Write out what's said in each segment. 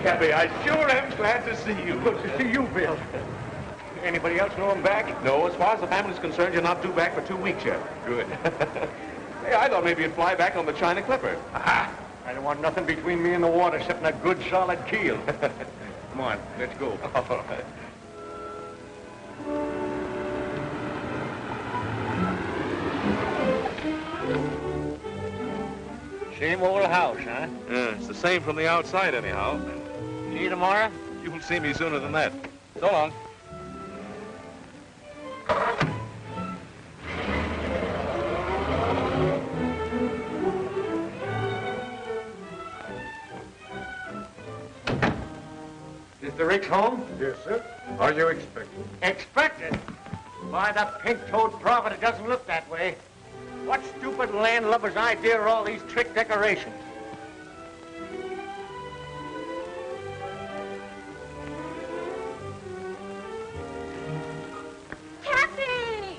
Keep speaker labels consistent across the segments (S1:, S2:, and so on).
S1: Cappy, I sure am glad to see you.
S2: Good to see you, Bill. Anybody else know him back?
S1: No, as far as the family's concerned, you're not due back for 2 weeks yet. Good. Hey, I thought maybe you'd fly back on the China Clipper.
S2: Aha! I don't want nothing between me and the water except a good, solid keel. Come on, let's go.
S1: All right.
S2: Same old house, huh?
S1: Yeah, it's the same from the outside, anyhow.
S2: See you tomorrow?
S1: You'll see me sooner than that. So long.
S2: Mr. Ricks home?
S3: Yes, sir. Are you expecting?
S2: Expected? Why, the pink-toed prophet, it doesn't look that way. What stupid landlubber's idea are all these trick decorations?
S4: Cappy!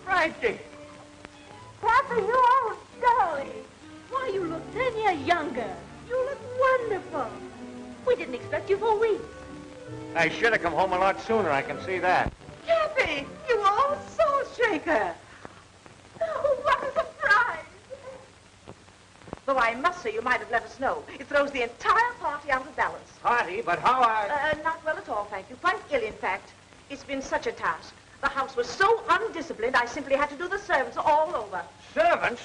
S2: Frankie!
S4: Cappy, you old dolly! Why, you look 10 years younger. You look wonderful. We didn't expect you for weeks.
S2: I should have come home a lot sooner, I can see that.
S4: Cappy, you old soul shaker. Oh, what a surprise. Though I must say you might have let us know. It throws the entire party out of balance.
S2: Party, but how
S4: Not well at all, thank you. Quite ill, in fact. It's been such a task. The house was so undisciplined, I simply had to do the servants all over.
S2: Servants?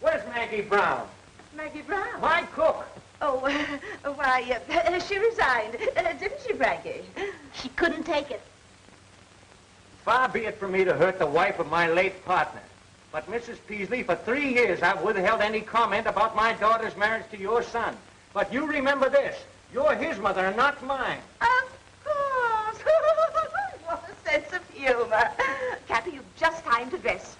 S2: Where's Maggie Brown?
S4: Maggie Brown?
S2: My cook.
S4: Oh, why, she resigned. Didn't she, Frankie? She couldn't take it.
S2: Far be it from me to hurt the wife of my late partner. But, Mrs. Peasley, for 3 years I've withheld any comment about my daughter's marriage to your son. But you remember this. You're his mother and not mine.
S4: Of course. What a sense of humor. Cappy, you've just time to dress.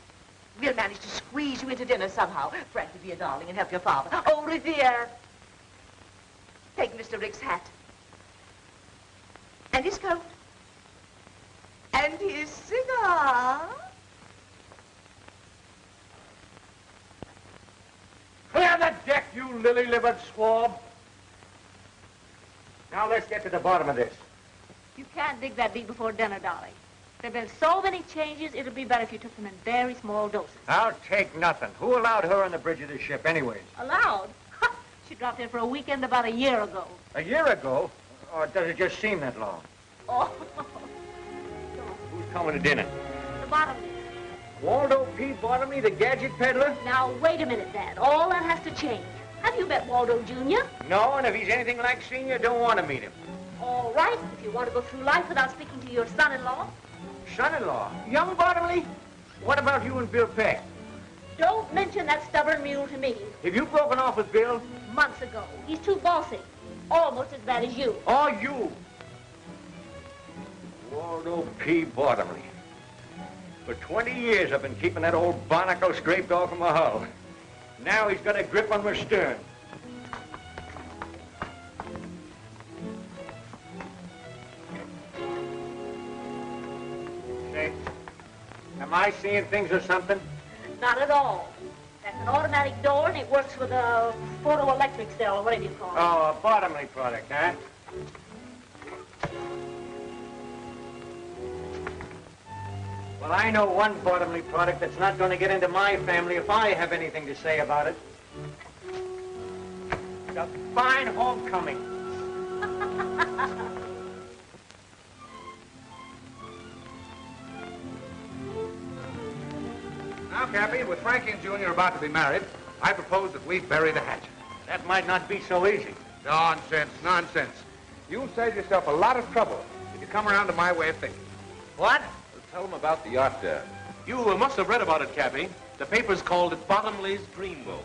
S4: We'll manage to squeeze you into dinner somehow. Frankie, be a darling and help your father. Oh, Revere. Take Mr. Rick's hat. And his coat. And his cigar.
S2: Clear the deck, you lily-livered swab. Now let's get to the bottom of this.
S5: You can't dig that deep before dinner, Dolly. There have been so many changes, it'll be better if you took them in very small doses.
S2: I'll take nothing. Who allowed her on the bridge of the ship anyways?
S5: Allowed? She dropped in for a weekend about a year ago.
S2: A year ago? Or does it just seem that long?
S5: Oh.
S2: Who's coming to dinner?
S5: The bottom.
S2: Waldo P. Bottomley, the gadget peddler?
S5: Now, wait a minute, Dad. All that has to change. Have you met Waldo Jr.?
S2: No, and if he's anything like Senior, don't want to meet him.
S5: All right, if you want to go through life without speaking to your son-in-law.
S2: Son-in-law? Young Bottomley? What about you and Bill Peck?
S5: Don't mention that stubborn mule to me.
S2: Have you broken off with Bill?
S5: Months ago. He's too bossy. Almost as bad as you.
S2: Or you? Waldo P. Bottomley. For 20 years I've been keeping that old barnacle scraped off of my hull. Now he's got a grip on my stern. Say, am I seeing things or something?
S5: Not at all. That's an automatic door, and it works with a photoelectric cell, or whatever you call it.
S2: Oh, a Bottomley product, huh? Well, I know one Bottomley product that's not going to get into my family if I have anything to say about it. The fine homecoming.
S1: Now, Cappy, with Frankie and Junior about to be married, I propose that we bury the hatchet.
S2: That might not be so easy.
S1: Nonsense, nonsense. You'll save yourself a lot of trouble if you come around to my way of thinking.
S2: What?
S1: Tell them about the yacht, Dad. You must have read about it, Cappy. The papers called it Bottomley's Dreamboat.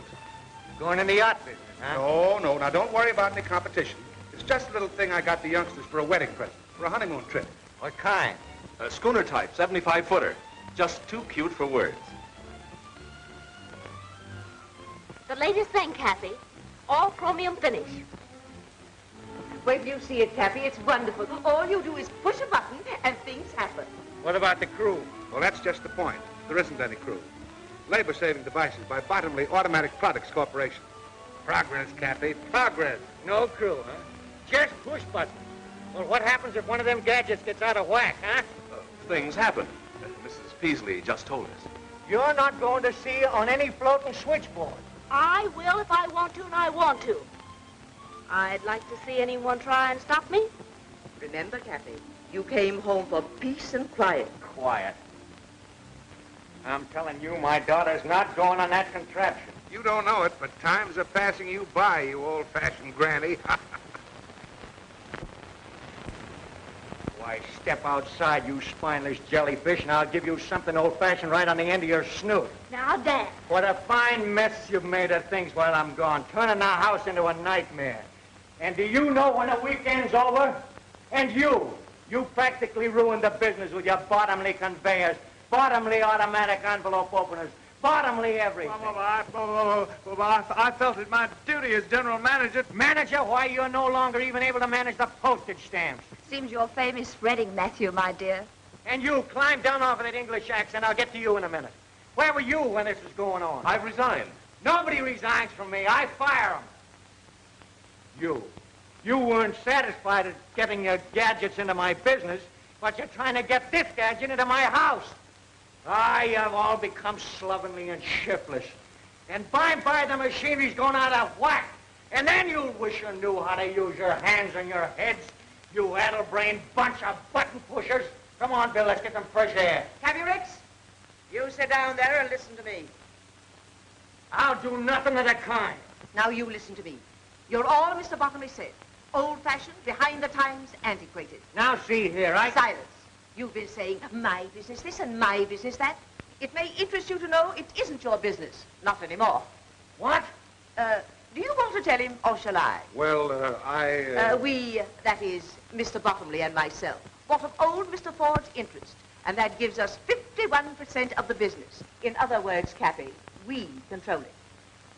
S2: Going in the yacht business, huh?
S1: No. Now, don't worry about any competition. It's just a little thing I got the youngsters for a wedding present, for a honeymoon trip.
S2: What kind?
S1: A schooner type, 75-footer. Just too cute for words.
S5: The latest thing, Cappy. All chromium finish.
S4: Wait till you see it, Cappy. It's wonderful. All you do is push a button and things happen.
S2: What about the crew?
S1: Well, that's just the point. There isn't any crew. Labor-saving devices by Bottomley Automatic Products Corporation. Progress, Cappy, progress.
S2: No crew, huh? Just push buttons. Well, what happens if one of them gadgets gets out of whack, huh?
S1: Things happen. Mrs. Peaslee just told us.
S2: You're not going to see on any floating switchboard.
S5: I will if I want to, and I want to. I'd like to see anyone try and stop me.
S4: Remember, Cappy, you came home for peace and quiet.
S2: Quiet. I'm telling you, my daughter's not going on that contraption.
S1: You don't know it, but times are passing you by, you old-fashioned granny.
S2: Why, step outside, you spineless jellyfish, and I'll give you something old-fashioned right on the end of your snoot.
S5: Now, Dad.
S2: What a fine mess you've made of things while I'm gone, turning our house into a nightmare. And do you know when the weekend's over? And you practically ruined the business with your Bottomley conveyors, Bottomley automatic envelope openers, Bottomley everything.
S3: I felt it my duty as general manager.
S2: Manager? Why, you're no longer even able to manage the postage stamps.
S5: Seems your fame is spreading, Matthew, my dear.
S2: And you, climb down off of that English accent. I'll get to you in a minute. Where were you when this was going on?
S1: I've resigned.
S2: Nobody resigns from me. I fire them. You weren't satisfied at getting your gadgets into my business, but you're trying to get this gadget into my house. You have all become slovenly and shiftless. And by and by the machinery's going out of whack. And then you'll wish you knew how to use your hands and your heads, you addle-brained bunch of button pushers. Come on, Bill, let's get some fresh air.
S4: Cappy Ricks, you sit down there and listen to me.
S2: I'll do nothing of the kind.
S4: Now you listen to me. You're all Mr. Bottomley said. Old-fashioned, behind the times, antiquated.
S2: Now see here,
S4: Silence. You've been saying, my business this and my business that. It may interest you to know it isn't your business. Not anymore.
S2: What?
S4: Do you want to tell him, or shall I?
S1: Well,
S4: We, that is, Mr. Bottomley and myself, bought of old Mr. Ford's interest, and that gives us 51% of the business. In other words, Cappy, we control it.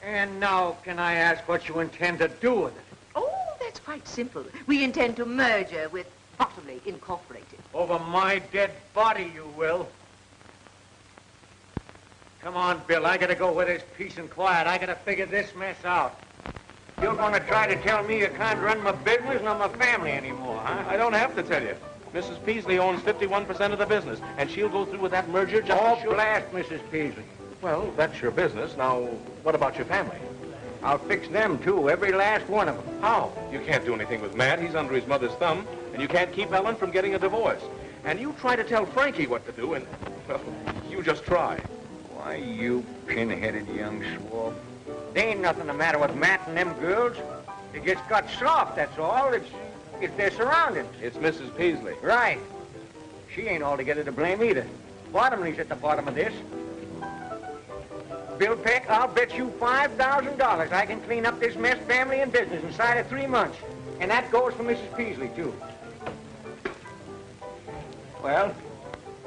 S2: And now, can I ask what you intend to do with it?
S4: Oh, that's quite simple. We intend to merger with Bottomley Incorporated.
S2: Over my dead body, you will. Come on, Bill. I gotta go where there's peace and quiet. I gotta figure this mess out. You're gonna try to tell me you can't run my business nor my family anymore, huh?
S1: I don't have to tell you. Mrs. Peaslee owns 51% of the business, and she'll go through with that merger just
S2: Oh,
S1: as sure.
S2: blast Mrs. Peaslee.
S1: Well, that's your business. Now, what about your family?
S2: I'll fix them, too, every last one of them.
S1: How? You can't do anything with Matt. He's under his mother's thumb. And you can't keep Ellen from getting a divorce. And you try to tell Frankie what to do, and, well, you just try.
S2: Why, you pin-headed young swab. There ain't nothing the matter with Matt and them girls. They just got soft, that's all. It's their surroundings.
S1: It's Mrs. Peaslee.
S2: Right. She ain't altogether to blame either. Bottomley's at the bottom of this. Bill Peck, I'll bet you $5,000 I can clean up this mess, family and business, inside of 3 months. And that goes for Mrs. Peaslee, too. Well,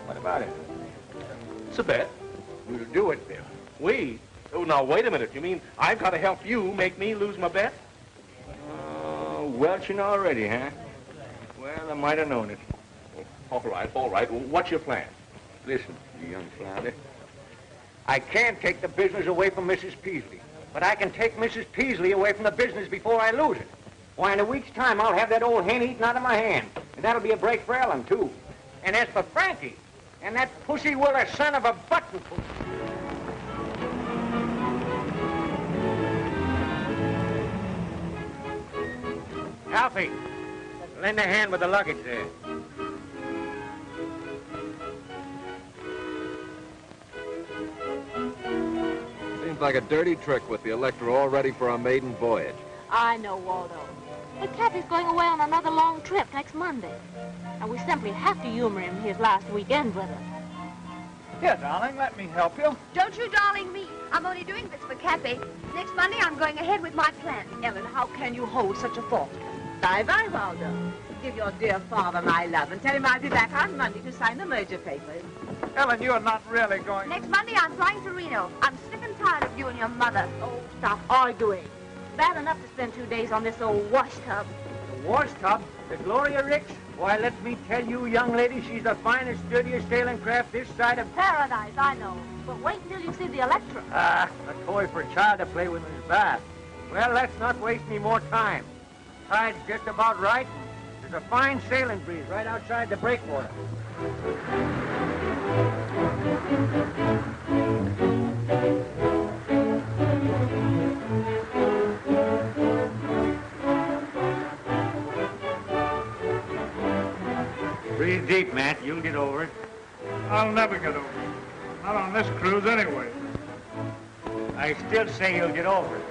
S2: what about it?
S1: It's a bet.
S2: We'll do it, Bill.
S1: We? Oh, now, wait a minute. You mean I've got to help you make me lose my bet?
S2: Welching already, huh? Well, I might have known it.
S1: All right, all right. What's your plan?
S2: Listen, you young flounder. I can't take the business away from Mrs. Peasley, but I can take Mrs. Peasley away from the business before I lose it. Why, in a week's time, I'll have that old hen eaten out of my hand. And that'll be a break for Ellen, too. And as for Frankie, and that pussy willer son of a button pussy. Alfie, lend a hand with the luggage there.
S1: Seems like a dirty trick with the Electra all ready for a maiden voyage.
S5: I know, Waldo. But Cappy's going away on another long trip next Monday. And we simply have to humor him his last weekend with us.
S3: Here, darling, let me help you.
S4: Don't you darling me. I'm only doing this for Cappy. Next Monday, I'm going ahead with my plan. Ellen, how can you hold such a thought? Bye-bye, Waldo. Give your dear father my love and tell him I'll be back on Monday to sign the merger papers.
S3: Ellen, you're not really going...
S4: Next Monday, I'm flying to Reno. I'm sick and tired of you and your mother.
S5: Oh, stop arguing. Bad enough to spend 2 days on this old wash tub.
S2: The wash tub? The Gloria Ricks? Why, let me tell you, young lady, she's the finest, sturdiest sailing craft this side of...
S5: Paradise, I know. But wait until you see the Electra.
S2: Ah, a toy for a child to play with in his bath. Well, let's not waste any more time. Tide's just about right. There's a fine sailing breeze right outside the breakwater. Breathe deep, Matt. You'll get over it.
S3: I'll never get over it. Not on this cruise, anyway.
S2: I still say you'll get over it.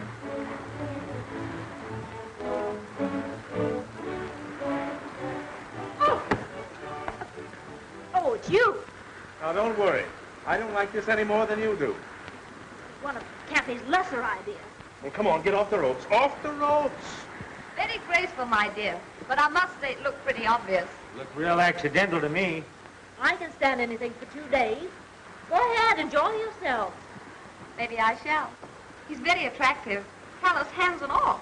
S5: Oh, it's you.
S1: Now, don't worry. I don't like this any more than you do.
S5: One of Cappy's lesser ideas.
S1: Well, come on, get off the ropes. Off the ropes!
S4: Very graceful, my dear. But I must say it looked pretty obvious.
S2: Looked real accidental to me.
S5: I can stand anything for 2 days. Go ahead, enjoy yourself.
S4: Maybe I shall. He's very attractive. Callous hands and all.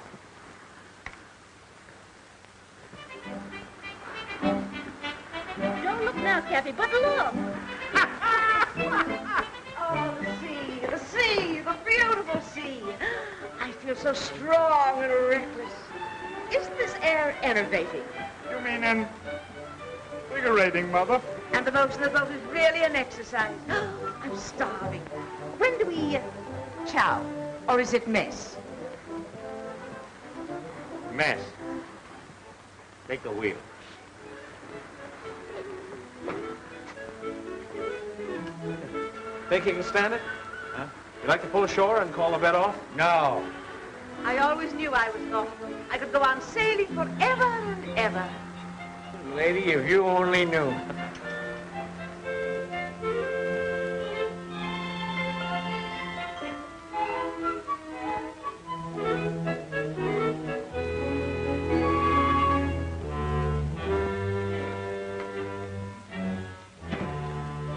S5: Don't look now, Cappy, but look.
S4: Oh, the sea, the beautiful sea. I feel so strong and reckless. Isn't this air enervating?
S3: You mean invigorating, Mother?
S4: And the motion of the boat is really an exercise. I'm starving. When do we chow? Or is it mess?
S2: Mess. Take the wheel.
S1: Think you can stand it? Huh? You like to pull ashore and call the bet off?
S2: No.
S4: I always knew I was going. I could go on sailing forever and ever.
S2: Lady, if you only knew.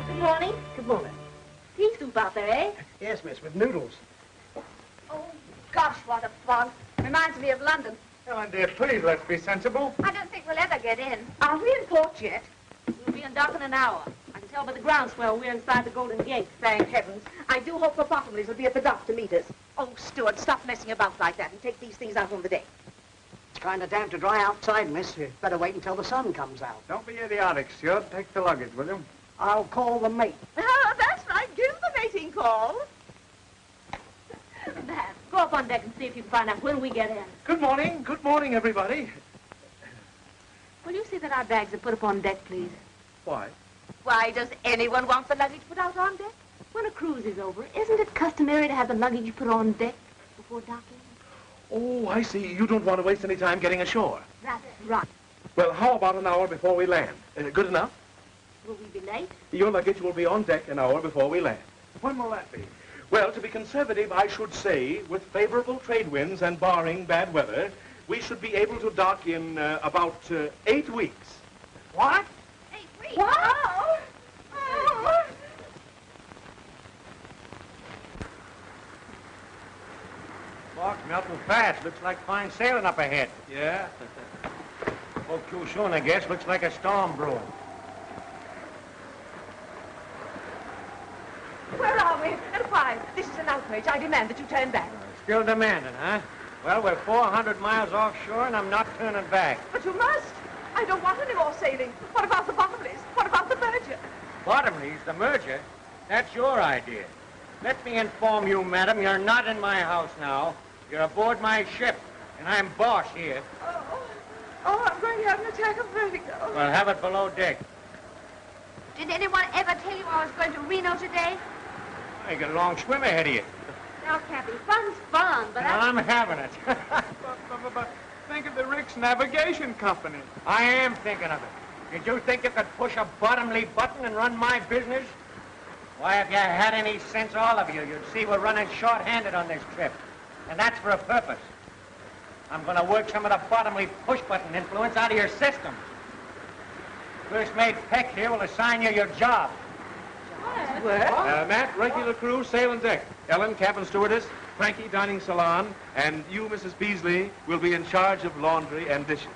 S5: Good morning.
S6: Good morning.
S5: Pea soup out there, eh?
S6: Yes, miss, with noodles.
S4: Oh, gosh, what a fog. Reminds me of London.
S3: Ellen, dear, please, let's be sensible.
S4: I don't think we'll ever get in. Aren't we in port yet?
S5: We'll be in dock in an hour. I can tell by the groundswell we're inside the Golden Gate.
S4: Thank heavens. I do hope the Bottomleys will be at the dock to meet us. Oh, Stuart, stop messing about like that and take these things out on the deck.
S6: It's kind of damp to dry outside, miss. You better wait until the sun comes out.
S3: Don't be idiotic, Stuart. Take the luggage, will you?
S6: I'll call the mate.
S4: Oh, that's right. Give the mating call.
S5: Dad, go up on deck and see if you can find out when we get in.
S1: Good morning, everybody.
S5: Will you see that our bags are put up on deck, please?
S1: Why?
S4: Why does anyone want the luggage put out on deck?
S5: When a cruise is over, isn't it customary to have the luggage put on deck before docking?
S1: Oh, I see. You don't want to waste any time getting ashore.
S5: That's right.
S1: Well, how about an hour before we land? Good enough?
S5: Will we be late?
S1: Your luggage will be on deck an hour before we land.
S3: When will that be?
S1: Well, to be conservative, I should say, with favorable trade winds and barring bad weather, we should be able to dock in about 8 weeks.
S3: What?
S4: 8 weeks. Wow. Oh.
S2: Fog's melting fast. Looks like fine sailing up ahead.
S1: Yeah?
S2: Spoke too soon, I guess. Looks like a storm brewing.
S4: Where are we? And why? This is an outrage. I demand that you turn back.
S2: Still demanding, huh? Well, we're 400 miles offshore, and I'm not turning back.
S4: But you must. I don't want any more sailing. What about the Bottomleys? What about the merger?
S2: Bottomleys, the merger? That's your idea. Let me inform you, madam, you're not in my house now. You're aboard my ship, and I'm boss here.
S4: Oh, I'm going to have an attack of vertigo.
S2: Well, have it below deck.
S5: Did anyone ever tell you I was going to Reno today?
S2: You got a long swim ahead of you.
S5: Now, Cappy, fun's fun, but
S2: I'm having it.
S3: But think of the Rick's Navigation Company.
S2: I am thinking of it. Did you think you could push a bottomly button and run my business? Why, if you had any sense, all of you, you'd see we're running short-handed on this trip. And that's for a purpose. I'm going to work some of the bottomly push-button influence out of your system. First Mate Peck here will assign you your job.
S1: Matt, regular crew, sail and deck. Ellen, cabin stewardess. Frankie, dining salon. And you, Mrs. Beasley, will be in charge of laundry and dishes.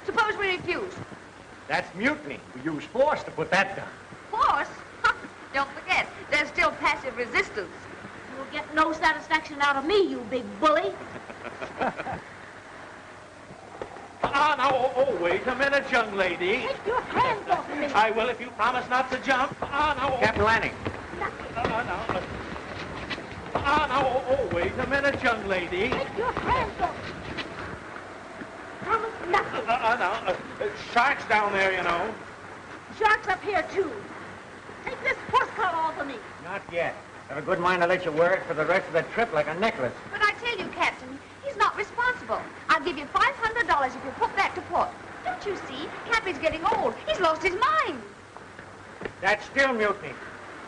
S4: Suppose we refuse.
S2: That's mutiny. We use force to put that down.
S4: Force? Don't forget, there's still passive resistance.
S5: you'll get no satisfaction out of me, you big bully.
S1: Wait a minute, young lady.
S5: Take your hands off of me.
S1: I will if you promise not to jump.
S2: Captain Lanning.
S1: Wait a minute, young lady.
S5: Take your hands off. Promise nothing.
S1: Sharks down there, you know.
S5: Sharks up here, too. Take this horse collar off of me.
S2: Not yet. Have a good mind to let you wear it for the rest of the trip like a necklace.
S4: But I tell you, Captain, he's not responsible. I'll give you $500 if you put back to port. Don't you see? Cappy's getting old. He's lost his mind.
S2: That's still mutiny.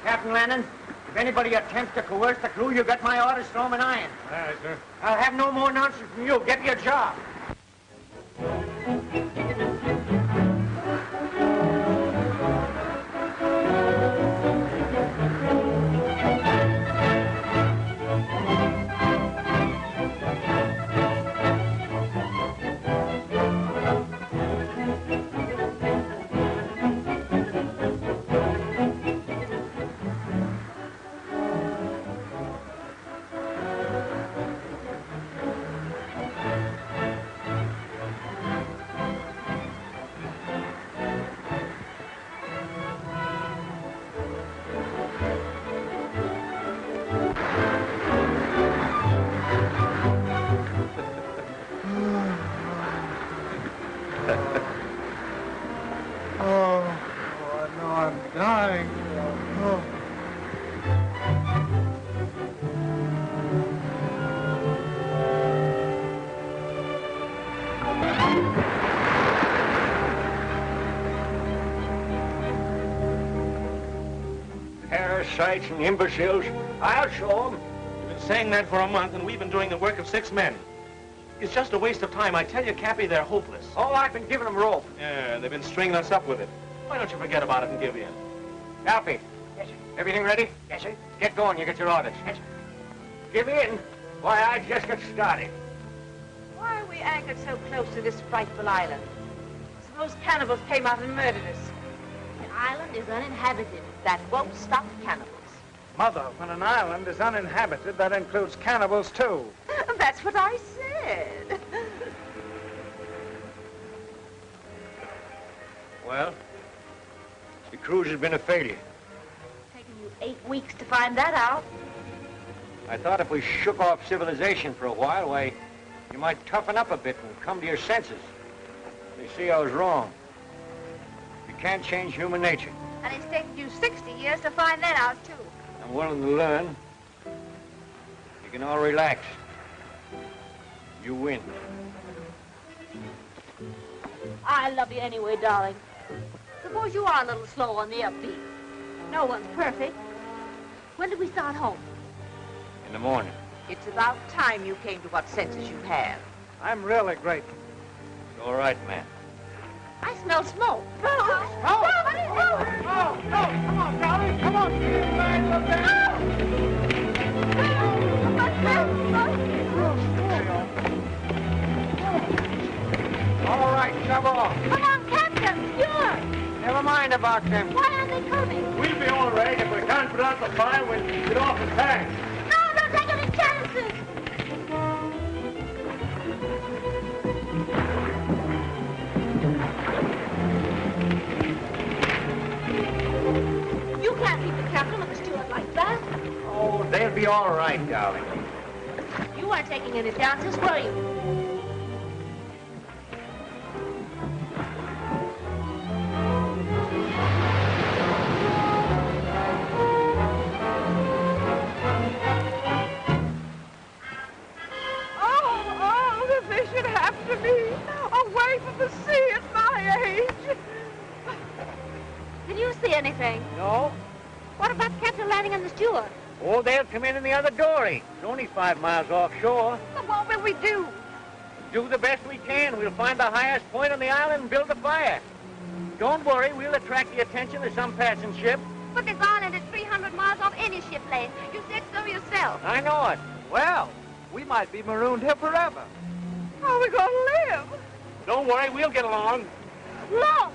S2: Captain Lanning, if anybody attempts to coerce the crew, you get my orders, throw 'em in iron.
S1: All right, sir.
S2: I'll have no more nonsense from you. Get your job. Parasites and imbeciles. I'll show 'em.
S1: You've been saying that for a month, and we've been doing the work of 6 men. It's just a waste of time. I tell you, Cappy, they're hopeless.
S2: Oh, I've been giving 'em rope.
S1: Yeah, they've been stringing us up with it. Why don't you forget about it and give in?
S2: Cappy. Yes, sir. Everything ready? Yes, sir. Get going. You get your orders. Yes, sir. Give in. Why, I just got started.
S4: Why are we anchored so close to this frightful island? Suppose cannibals came out and murdered us.
S5: The island is uninhabited.
S4: That won't stop cannibals.
S3: Mother, when an island is uninhabited, that includes cannibals, too.
S4: That's what I said.
S2: Well, the cruise has been a failure.
S5: Taken you 8 weeks to find that out.
S2: I thought if we shook off civilization for a while, why, you might toughen up a bit and come to your senses. They see I was wrong. You can't change human nature.
S5: And it's taken you 60 years to find that out, too.
S2: I'm willing to learn. You can all relax. You win.
S5: I love you anyway, darling. Suppose you are a little slow on the upbeat. No one's perfect. When did we start home?
S2: In the morning.
S4: It's about time you came to what senses you have.
S3: I'm really grateful.
S2: It's all right, man.
S5: I smell smoke.
S3: Come on, Charlie. Come on.
S2: All right, shove off.
S5: Come on, Captain. Sure.
S2: Never mind mind about them.
S5: Why aren't they coming?
S2: We'll be all right if we can't put out the fire when we get off the tank.
S5: No, don't take any chances. You can't leave the captain and the steward like that.
S2: Oh, they'll be all right, darling.
S5: You weren't taking any chances, were you?
S4: Oh, that they should have to be away from the sea at my age.
S5: Can you see anything?
S2: No?
S5: What about the captain landing and the steward?
S2: Oh, they'll come in the other dory. It's only 5 miles offshore.
S4: But what will we do?
S2: Do the best we can. We'll find the highest point on the island and build a fire. Don't worry, we'll attract the attention of some passing ship.
S5: But this island is 300 miles off any ship lane. You said so yourself.
S2: I know it.
S3: Well, we might be marooned here forever.
S4: How are we going to live?
S1: Don't worry, we'll get along.
S5: Look!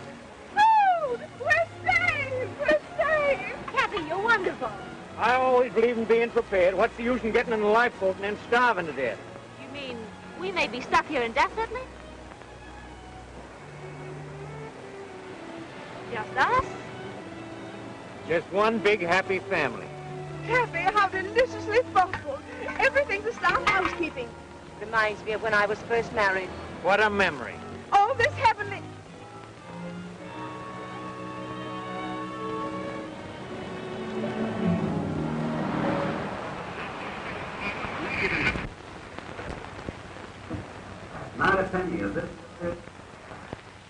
S4: Food! We're saved! We're saved!
S5: Cappy, you're wonderful.
S2: I always believe in being prepared. What's the use in getting in a lifeboat and then starving to death?
S5: You mean we may be stuck here indefinitely? Just us?
S2: Just one big happy family.
S4: Cappy, how deliciously thoughtful. Everything to start housekeeping. Reminds me of when I was first married.
S2: What a memory.
S4: Oh, this heavenly...
S7: Not a penny, is it?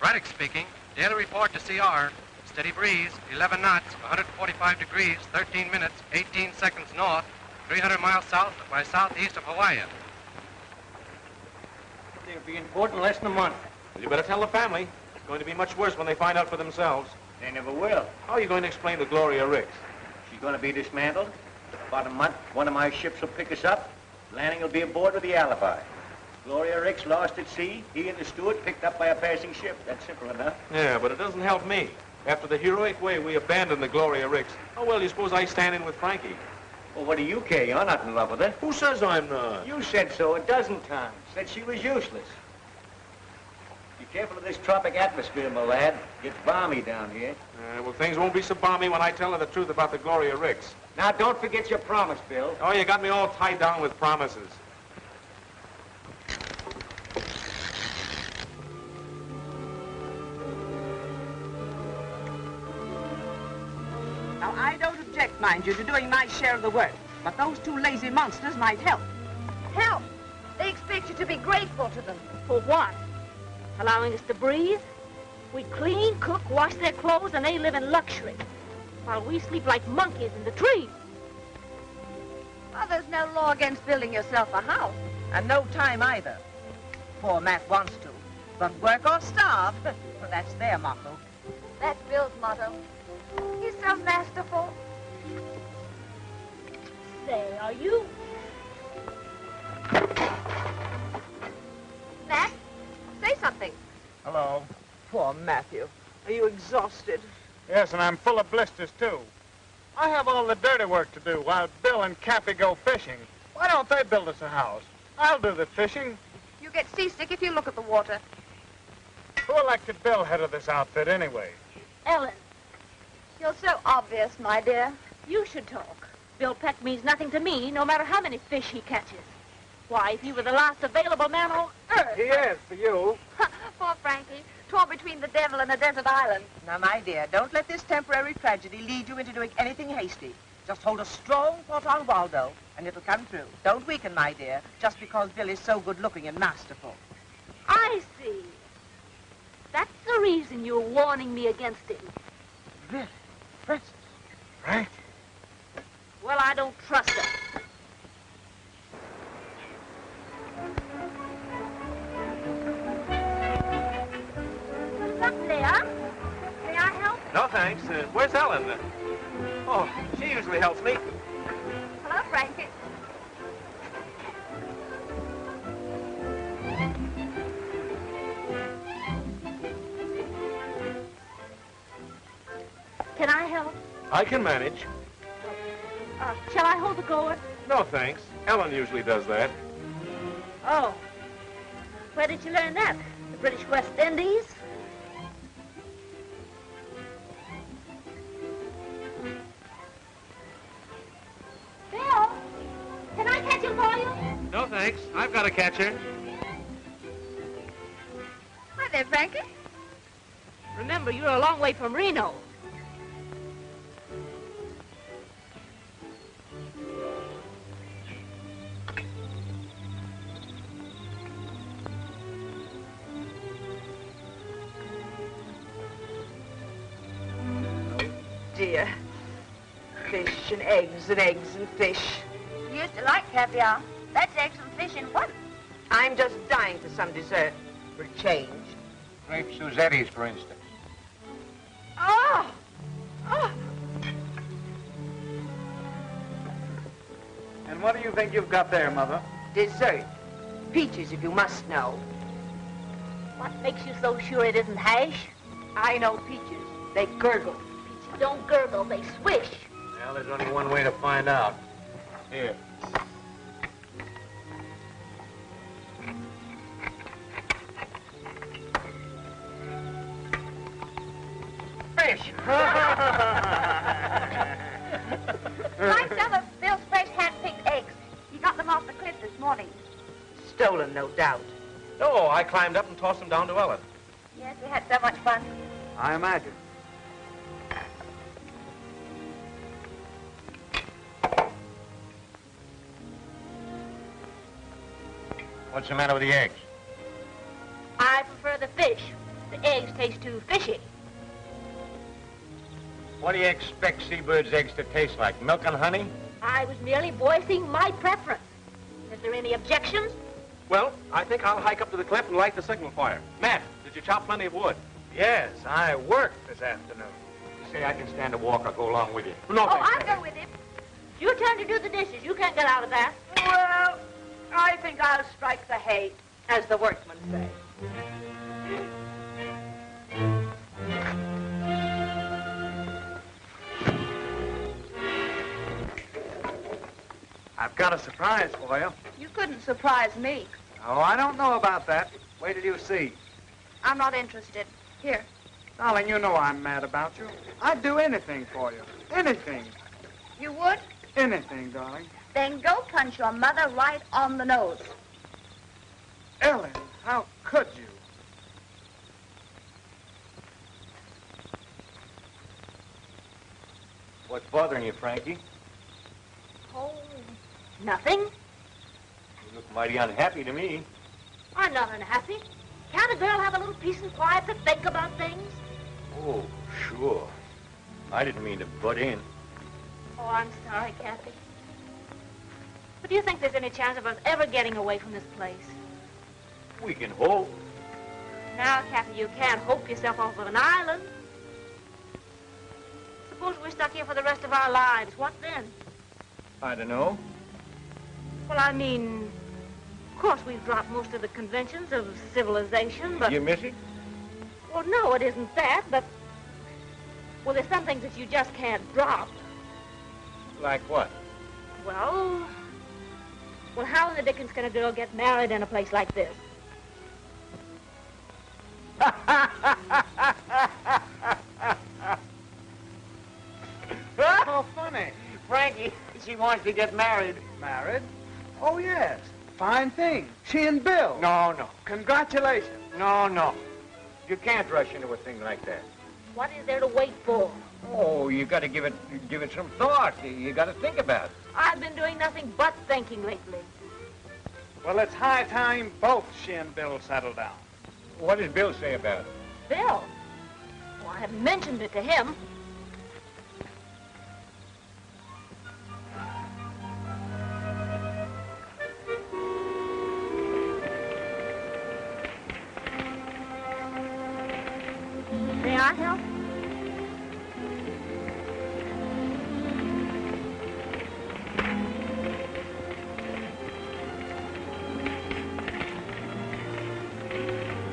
S8: Braddock speaking. Daily report to CR. Steady breeze, 11 knots, 145 degrees, 13 minutes, 18 seconds north, 300 miles south by southeast of Hawaii.
S2: They'll be in port in less than a month.
S1: Well, you better tell the family. It's going to be much worse when they find out for themselves.
S2: They never will.
S1: How are you going to explain to Gloria Ricks?
S2: She's going to be dismantled. About a month, one of my ships will pick us up. Landing will be aboard with the alibi. Gloria Ricks lost at sea. He and the steward picked up by a passing ship. That's simple enough.
S1: Yeah, but it doesn't help me. After the heroic way we abandoned the Gloria Ricks, how well do you suppose I stand in with Frankie?
S2: Well, what do you care? You're not in love with her.
S1: Who says I'm not?
S2: You said so a dozen times. Said she was useless. Be careful of this tropic atmosphere, my lad. Gets balmy down here.
S1: Well, things won't be so balmy when I tell her the truth about the Gloria Ricks.
S2: Now, don't forget your promise, Bill.
S1: Oh, you got me all tied down with promises.
S4: Now, I don't object, mind you, to doing my share of the work. But those two lazy monsters might help.
S5: Help! They expect you to be grateful to them. For what? Allowing us to breathe? We clean, cook, wash their clothes, and they live in luxury. While we sleep like monkeys in the trees.
S4: Well, there's no law against building yourself a house. And no time either. Poor Matt wants to. But work or starve, well, that's their motto.
S5: That's Bill's motto. He's so masterful. Say, are you? Matt, say something.
S3: Hello.
S4: Poor Matthew. Are you exhausted?
S3: Yes, and I'm full of blisters, too. I have all the dirty work to do while Bill and Cappy go fishing. Why don't they build us a house? I'll do the fishing.
S4: You get seasick if you look at the water.
S3: Who elected Bill head of this outfit, anyway?
S5: Ellen,
S4: You're so obvious, my dear.
S5: you should talk. Bill Peck means nothing to me, no matter how many fish he catches. Why, if he were the last available man on earth.
S3: He is, for you.
S5: Poor Frankie, torn between the devil and a desert island.
S4: Now, my dear, don't let this temporary tragedy lead you into doing anything hasty. Just hold a strong thought on Waldo, and it'll come through. Don't weaken, my dear, just because Bill is so good-looking and masterful.
S5: I see. That's the reason you're warning me against him.
S3: Really? Princess? Right?
S5: Well, I don't trust her. Look, Leah. May I help?
S1: No, thanks. Where's Ellen? Oh, she usually helps me.
S5: Hello, Frankie. Can I help?
S1: I can manage.
S5: Shall I hold the gourd?
S1: No, thanks. Ellen usually does that.
S5: Oh. Where did you learn that? The British West Indies? Bill, can I catch him for you?
S8: No, thanks. I've got a catcher.
S5: Hi there, Frankie. Remember, you're a long way from Reno.
S4: Dear. Fish and eggs and eggs and fish.
S5: You used to like caviar. That's eggs and fish in one.
S4: I'm just dying for some dessert. For a change.
S2: Grape Suzetti's, for instance.
S4: Oh! Oh!
S3: And what do you think you've got there, Mother?
S4: Dessert. Peaches, if you must know.
S5: What makes you so sure it isn't hash?
S4: I know peaches. They gurgle.
S5: Peaches don't gurgle, they swish.
S2: Well, there's only one way to find out. Here.
S4: Fish.
S5: Like some of Bill's fresh hand-picked eggs. He got them off the cliff this morning.
S4: Stolen, no doubt.
S1: No, I climbed up and tossed them down to Ellen.
S5: Yes, we had so much fun.
S3: I imagine.
S2: What's the matter with the eggs?
S5: I prefer the fish. The eggs taste too fishy.
S2: What do you expect seabirds' eggs to taste like? Milk and honey?
S5: I was merely voicing my preference. Is there any objections?
S1: Well, I think I'll hike up to the cliff and light the signal fire. Matt, did you chop plenty of wood?
S3: Yes, I worked this afternoon.
S2: You say I can stand a walk, I'll go along with you.
S1: No,
S5: Oh,
S1: thanks.
S5: I'll go with him. It's your turn to do the dishes. You can't get out of that.
S4: Well, I think I'll strike the hay, as the workmen say.
S3: I've got a surprise for you.
S9: You couldn't surprise me.
S3: Oh, I don't know about that. Wait till you see.
S9: I'm not interested. Here.
S3: Darling, you know I'm mad about you. I'd do anything for you. Anything.
S9: You would?
S3: Anything, darling.
S9: Then go punch your mother right on the nose.
S3: Ellen, how could you?
S2: What's bothering you, Frankie?
S5: Oh, nothing.
S2: You look mighty unhappy to me.
S5: I'm not unhappy. Can't a girl have a little peace and quiet to think about things?
S2: Oh, sure. I didn't mean to butt in.
S5: Oh, I'm sorry, Cappy. But do you think there's any chance of us ever getting away from this place?
S2: We can hope.
S5: Now, Cappy, you can't hope yourself off of an island. Suppose we're stuck here for the rest of our lives. What then?
S2: I don't know.
S5: Well, I mean, of course we've dropped most of the conventions of civilization, but...
S2: You miss it?
S5: Well, no, it isn't that, but... Well, there's some things that you just can't drop.
S2: Like what?
S5: Well, how in the dickens can a girl get married in a place like this?
S3: Oh, funny.
S2: Frankie, she wants to get married.
S3: Married? Oh, yes. Fine thing. She and Bill.
S2: No.
S3: Congratulations.
S2: No. You can't rush into a thing like that.
S5: What is there to wait for?
S2: Oh, you got to give it some thought. You got to think about it.
S5: I've been doing nothing but thinking lately.
S3: Well, it's high time both she and Bill settle down.
S2: What does Bill say about it?
S5: Bill? Well, I haven't mentioned it to him. May I help?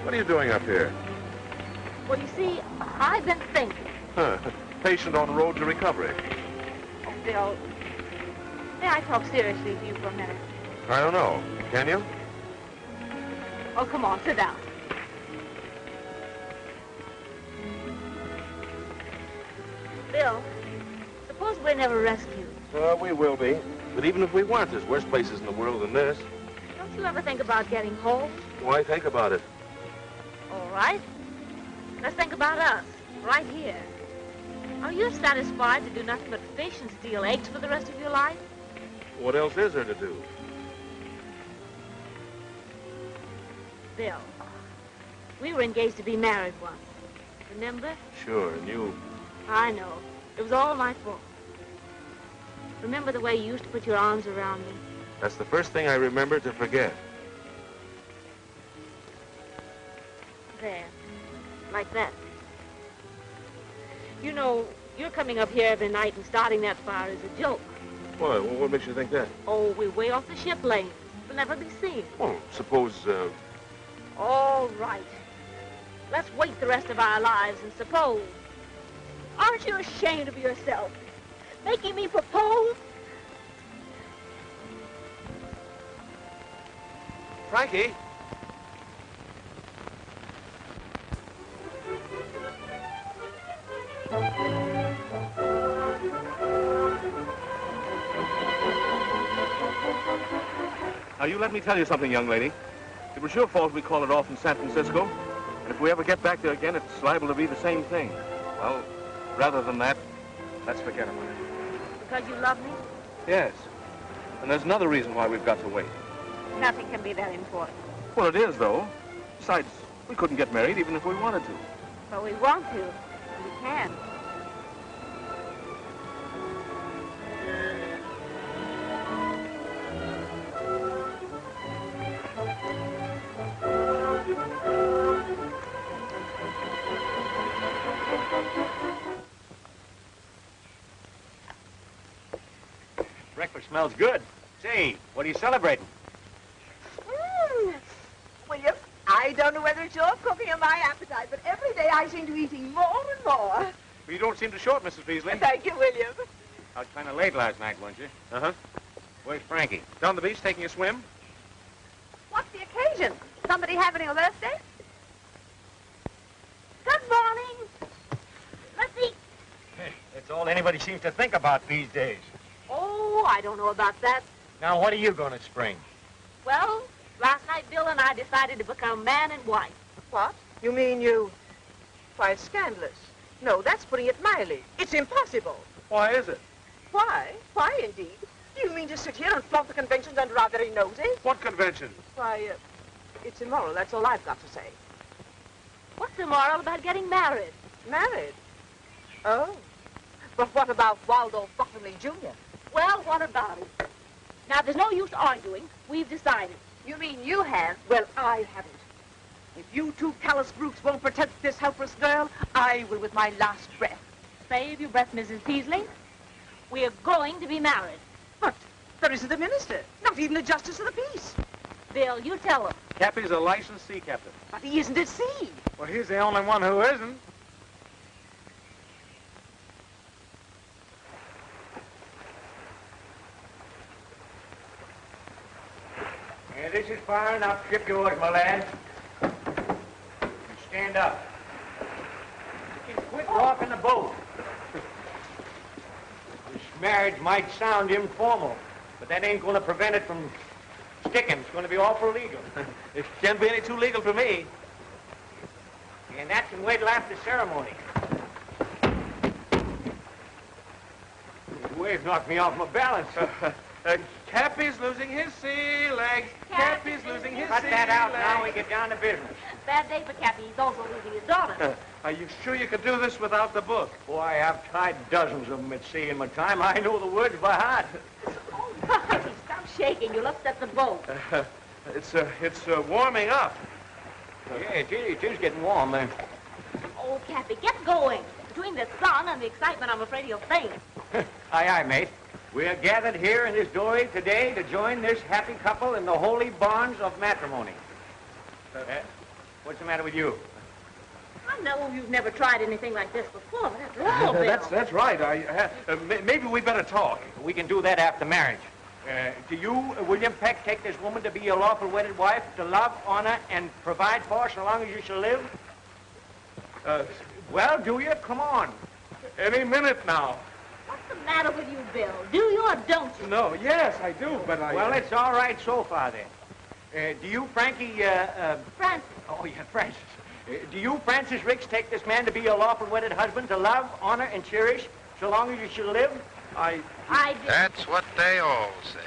S1: What are you doing up here?
S5: Well, you see, I've been thinking.
S1: Huh. patient on the road to recovery.
S5: Oh, Bill, may I talk seriously to you for a minute?
S1: I don't know. Can you?
S5: Oh, come on, sit down. Bill, suppose we're never rescued.
S1: We will be. But even if we weren't, there's worse places in the world than this.
S5: Don't you ever think about getting home?
S1: Why think about it?
S5: All right. Let's think about us, right here. Are you satisfied to do nothing but fish and steal eggs for the rest of your life?
S1: What else is there to do?
S5: Bill, we were engaged to be married once. Remember?
S1: Sure, and you...
S5: I know. It was all my fault. Remember the way you used to put your arms around me?
S1: That's the first thing I remember to forget.
S5: There. Like that. You know, you're coming up here every night and starting that fire is a joke.
S1: Why? What makes you think that?
S5: Oh, we're way off the ship lane. We'll never be seen.
S1: Well, suppose,
S5: All right. Let's wait the rest of our lives and suppose. Aren't you ashamed of yourself? Making me propose?
S1: Frankie? Now, you let me tell you something, young lady. It was your fault we called it off in San Francisco. And if we ever get back there again, it's liable to be the same thing. Well, rather than that, let's forget about it.
S5: Because you love me?
S1: Yes. And there's another reason why we've got to wait.
S5: Nothing can be that important.
S1: Well, it is, though. Besides, we couldn't get married even if we wanted to.
S5: But we want to. We can.
S2: Breakfast smells good. Say, what are you celebrating?
S4: William, I don't know whether it's your cooking or my appetite, but every day I seem to be eating more and more.
S1: Well, you don't seem to short, Mrs. Beasley.
S4: Thank you, William.
S2: Out kind of late last night, weren't you?
S1: Uh-huh.
S2: Where's Frankie?
S1: Down the beach taking a swim?
S4: What's the occasion? Somebody having a birthday?
S5: Good morning. Let's eat.
S2: That's all anybody seems to think about these days.
S5: Oh, I don't know about that.
S2: Now, what are you going to spring?
S5: Well, last night Bill and I decided to become man and wife.
S4: What? You mean you... Why, scandalous. No, that's putting it mildly. It's impossible.
S1: Why is it?
S4: Why? Why, indeed? Do you mean to sit here and flaunt the conventions under our very noses?
S1: What convention?
S4: Why, it's immoral. That's all I've got to say.
S5: What's immoral about getting married?
S4: Married? Oh. But what about Waldo Bottomley Jr.?
S5: Well, what about it? Now, there's no use arguing. We've decided.
S4: You mean you have? Well, I haven't. If you two callous brutes won't protect this helpless girl, I will with my last breath.
S5: Save your breath, Mrs. Peasley. We are going to be married.
S4: But there isn't a minister, not even a justice of the peace.
S5: Bill, you tell him.
S1: Cappy's a licensed sea captain.
S4: But he isn't at sea.
S3: Well, he's the only one who isn't.
S2: Yeah, this is fire enough. Ship yours, my lad. And stand up. And quit rocking the boat. This marriage might sound informal, but that ain't going to prevent it from sticking. It's going to be awful legal.
S1: It can't be any too legal for me.
S2: And that can wait till after ceremony. The wave knocked me off my balance.
S1: Cappy's losing his sea legs. Cappy's losing his
S2: Cut
S1: sea
S2: that out
S1: legs.
S2: now. We get down to business.
S5: Bad day for Cappy. He's also losing his daughter.
S1: Are you sure you could do this without the book?
S2: Boy, I've tried dozens of them at sea in my time. I know the words by heart.
S5: Oh, Cappy, stop shaking. You'll upset the boat.
S1: It's warming up.
S2: Yeah, it is getting warm there.
S5: Oh, Cappy, get going. Between the sun and the excitement, I'm afraid you'll faint.
S2: Aye, aye, mate. We're gathered here in this doorway today to join this happy couple in the holy bonds of matrimony. What's the matter with you?
S5: I know you've never tried anything like this before, but after all, Bill.
S1: That's right. Maybe we better talk.
S2: We can do that after marriage. Do you, William Peck, take this woman to be your lawful wedded wife, to love, honor, and provide for so long as you shall live? Well, do you? Come on.
S1: Any minute now.
S5: What's the matter with you, Bill? Do you or don't you?
S1: No, yes, I do, but I...
S2: Well, it's all right so far, then. Do you, Frankie,
S5: Francis.
S2: Oh, yeah, Francis. Do you, Francis Ricks, take this man to be your lawful wedded husband, to love, honor, and cherish so long as you shall live?
S5: I did.
S8: That's what they all say.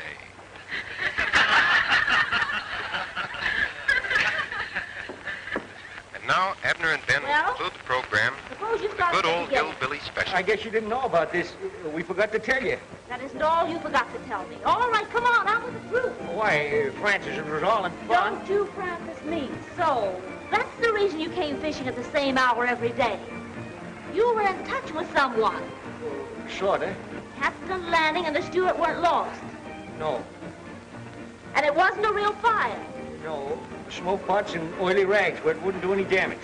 S8: And now, Abner and Ben will conclude the program.
S5: Suppose you
S8: The
S5: start
S8: good old
S5: together.
S8: hillbilly special.
S2: I guess you didn't know about this. We forgot to tell you.
S5: That isn't all you forgot to tell me. All right, come on, out with the truth.
S2: Why, Francis, it was all in fun.
S5: Don't you, Francis, me. So, that's the reason you came fishing at the same hour every day. You were in touch with someone.
S2: Sorta.
S5: Captain Lanning and the steward weren't lost.
S2: No.
S5: And it wasn't a real fire.
S2: No. Smoke pots and oily rags where it wouldn't do any damage.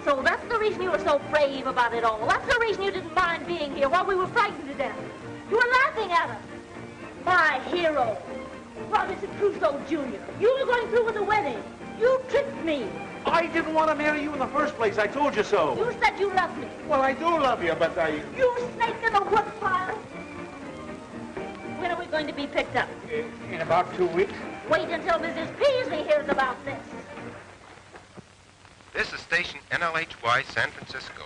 S5: So that's the reason you were so brave about it all. That's the reason you didn't mind being here while we were frightened to death. You were laughing at us. My hero. Robinson Crusoe Jr. You were going through with the wedding. You tricked me.
S1: I didn't want to marry you in the first place. I told you so.
S5: You said you loved me.
S1: Well, I do love you, but I...
S5: You snake in the wood pile. When are we going to be picked up?
S2: In about 2 weeks.
S5: Wait until Mrs. Peasley hears about this.
S8: This is station NLHY San Francisco.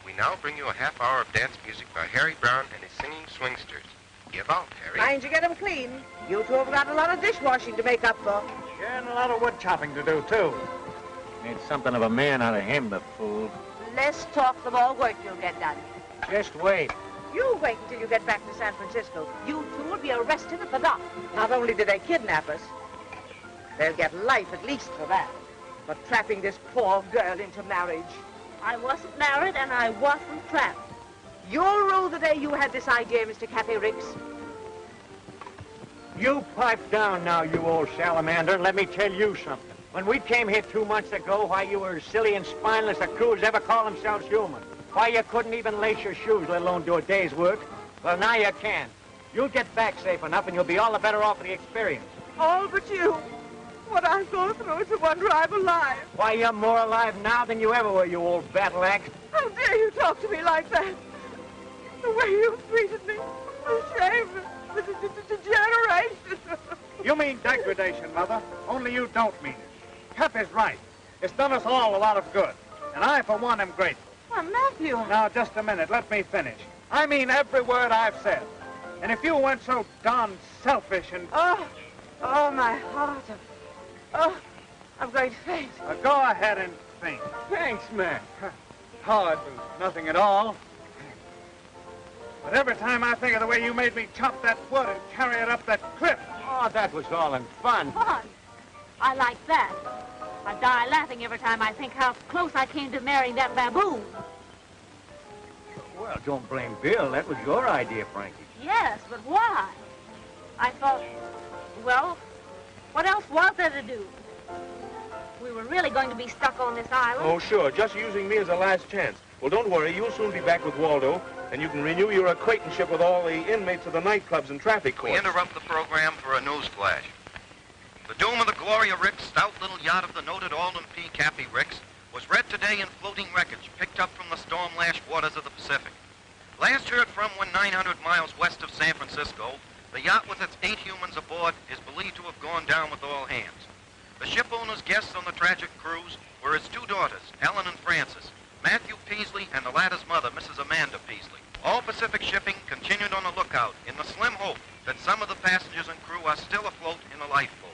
S8: We now bring you a half hour of dance music by Harry Brown and his singing swingsters. Give out, Harry.
S4: Mind you get them clean. You two have got a lot of dishwashing to make up for.
S3: Yeah, and a lot of wood chopping to do, too.
S2: Made something of a man out of him, the fool.
S4: Less talk, the more work you'll get done.
S2: Just wait.
S4: You wait until you get back to San Francisco. You two will be arrested at the dock. Not only did they kidnap us, they'll get life at least for that. But trapping this poor girl into marriage.
S5: I wasn't married and I wasn't trapped.
S4: You'll rue the day you had this idea, Mr. Cappy Ricks.
S2: You pipe down now, you old salamander, and let me tell you something. When we came here 2 months ago, why, you were as silly and spineless a crew as ever call themselves human. Why, you couldn't even lace your shoes, let alone do a day's work. Well, now you can. You'll get back safe enough, and you'll be all the better off for the experience.
S4: All but you. What I've gone through is a wonder I'm alive.
S2: Why, you're more alive now than you ever were, you old battle axe.
S4: How dare you talk to me like that? The way you treated me. The shame. The degeneration.
S3: You mean degradation, Mother. Only you don't mean it. Cappy's right. It's done us all a lot of good. And I, for one, am grateful.
S4: Well, Matthew.
S3: Now, just a minute. Let me finish. I mean every word I've said. And if you weren't so darn selfish and...
S4: Oh, my heart. Oh, I'm going to faint.
S3: Go ahead and faint.
S2: Thanks, man.
S3: Oh, it was nothing at all. But every time I think of the way you made me chop that wood and carry it up that cliff...
S2: Oh, that was all in fun.
S5: Fun. I like that. I die laughing every time I think how close I came to marrying that baboon.
S2: Well, don't blame Bill. That was your idea, Frankie.
S5: Yes, but why? I thought, well, what else was there to do? We were really going to be stuck on this island.
S1: Oh, sure. Just using me as a last chance. Well, don't worry. You'll soon be back with Waldo, and you can renew your acquaintanceship with all the inmates of the nightclubs and traffic courts.
S8: We interrupt the program for a news flash. The doom of the Gloria Ricks, stout little yacht of the noted Alden P. Cappy Ricks, was read today in floating wreckage picked up from the storm-lashed waters of the Pacific. Last heard from when 900 miles west of San Francisco, the yacht with its 8 humans aboard is believed to have gone down with all hands. The ship owner's guests on the tragic cruise were his 2 daughters, Ellen and Frances, Matthew Peasley and the latter's mother, Mrs. Amanda Peasley. All Pacific shipping continued on the lookout in the slim hope that some of the passengers and crew are still afloat in a lifeboat.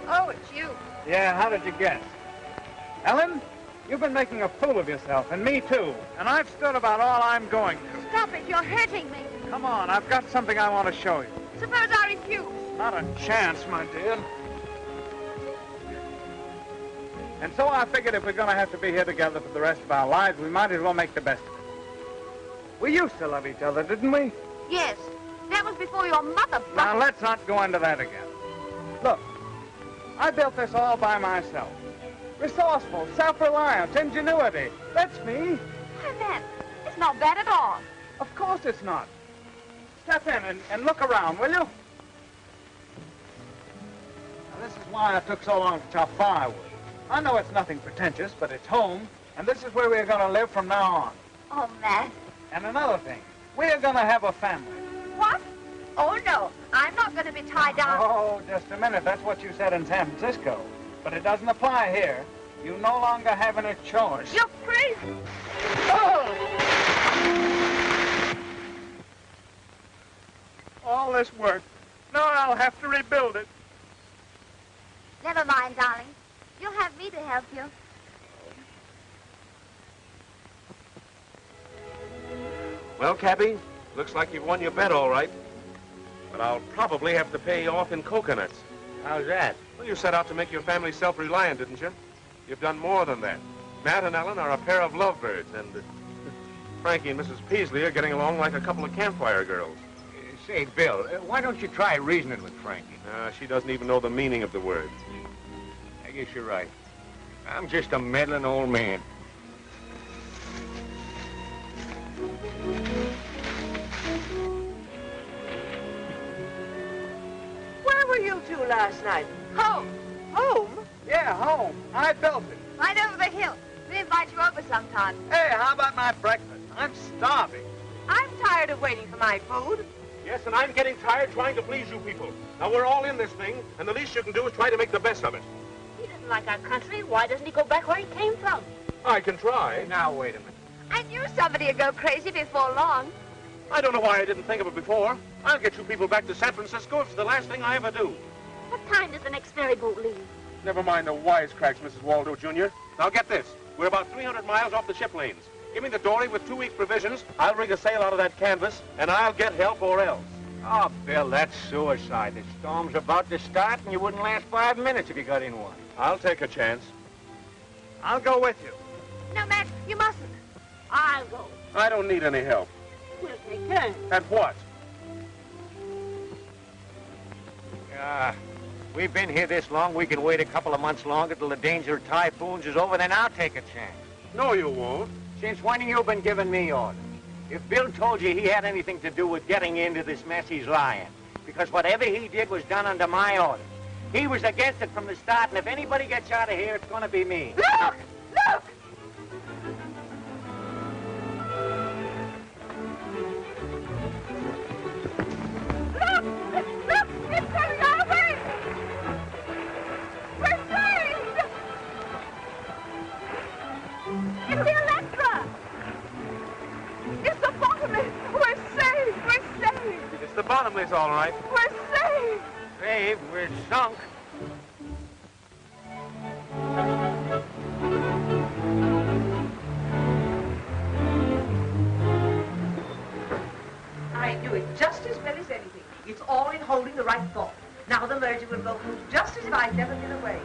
S9: Oh, it's you.
S3: Yeah, how did you guess? Ellen, you've been making a fool of yourself, and me too. And I've stood about all I'm going to.
S9: Stop it. You're hurting me.
S3: Come on, I've got something I want to show you.
S9: Suppose I refuse.
S3: Not a chance, my dear. And so I figured if we're going to have to be here together for the rest of our lives, we might as well make the best of it. We used to love each other, didn't we?
S9: Yes. That was before your mother...
S3: Now, let's not go into that again. Look, I built this all by myself. Resourceful, self-reliance, ingenuity. That's me.
S9: Why, that, it's not bad at all.
S3: Of course it's not. Step in and look around, will you? Now, this is why I took so long to chop firewood. I know it's nothing pretentious, but it's home, and this is where we're going to live from now on.
S9: Oh, Matt.
S3: And another thing, we're going to have a family.
S9: What? Oh, no. I'm not going to be tied down.
S3: Oh, just a minute. That's what you said in San Francisco. But it doesn't apply here. You no longer have any choice.
S9: You're crazy.
S3: Oh! All this work. Now I'll have to rebuild it.
S9: Never mind, darling. You'll have me to help you.
S1: Well, Cappy, looks like you've won your bet all right. But I'll probably have to pay you off in coconuts.
S2: How's that?
S1: Well, you set out to make your family self-reliant, didn't you? You've done more than that. Matt and Ellen are a pair of lovebirds, and Frankie and Mrs. Peasley are getting along like a couple of campfire girls.
S2: Say, Bill, why don't you try reasoning with Frankie?
S1: She doesn't even know the meaning of the word.
S2: I guess you're right. I'm just a meddling old man.
S4: Where were you two last night?
S9: Home.
S4: Home?
S3: Yeah, home. I built it.
S9: Right over the hill. We invite you over sometime.
S3: Hey, how about my breakfast? I'm starving.
S4: I'm tired of waiting for my food.
S1: Yes, and I'm getting tired trying to please you people. Now, we're all in this thing, and the least you can do is try to make the best of it.
S5: He doesn't like our country. Why doesn't he go back where he came from?
S1: I can try.
S2: Now, wait a minute.
S9: I knew somebody would go crazy before long.
S1: I don't know why I didn't think of it before. I'll get you people back to San Francisco if it's the last thing I ever do.
S5: What time does the next ferry boat leave?
S1: Never mind the wisecracks, Mrs. Waldo, Jr. Now, get this. We're about 300 miles off the ship lanes. Give me the dory with 2 weeks' provisions. I'll rig a sail out of that canvas, and I'll get help or else.
S2: Oh, Bill, that's suicide. The storm's about to start, and you wouldn't last 5 minutes if you got in one.
S1: I'll take a chance.
S3: I'll go with you.
S9: No, Matt, you mustn't.
S5: I'll go.
S1: I don't need any help.
S5: We'll take turns.
S1: At what?
S2: We've been here this long, we can wait a couple of months longer till the danger of typhoons is over, then I'll take a chance.
S1: No, you won't.
S2: Since when have you been giving me orders? If Bill told you he had anything to do with getting into this mess, he's lying. Because whatever he did was done under my orders. He was against it from the start, and if anybody gets out of here, it's going to be me.
S9: Look! Look! Look! It's coming our way! We're saved! It's the Electra! It's the Bottomless! We're saved! We're saved!
S1: It's the Bottomless, all right.
S9: We're saved!
S2: Saved, we're sunk.
S4: I knew it just as well as anything. It's all in holding the right thought. Now the merger will go through just as if I'd never been away.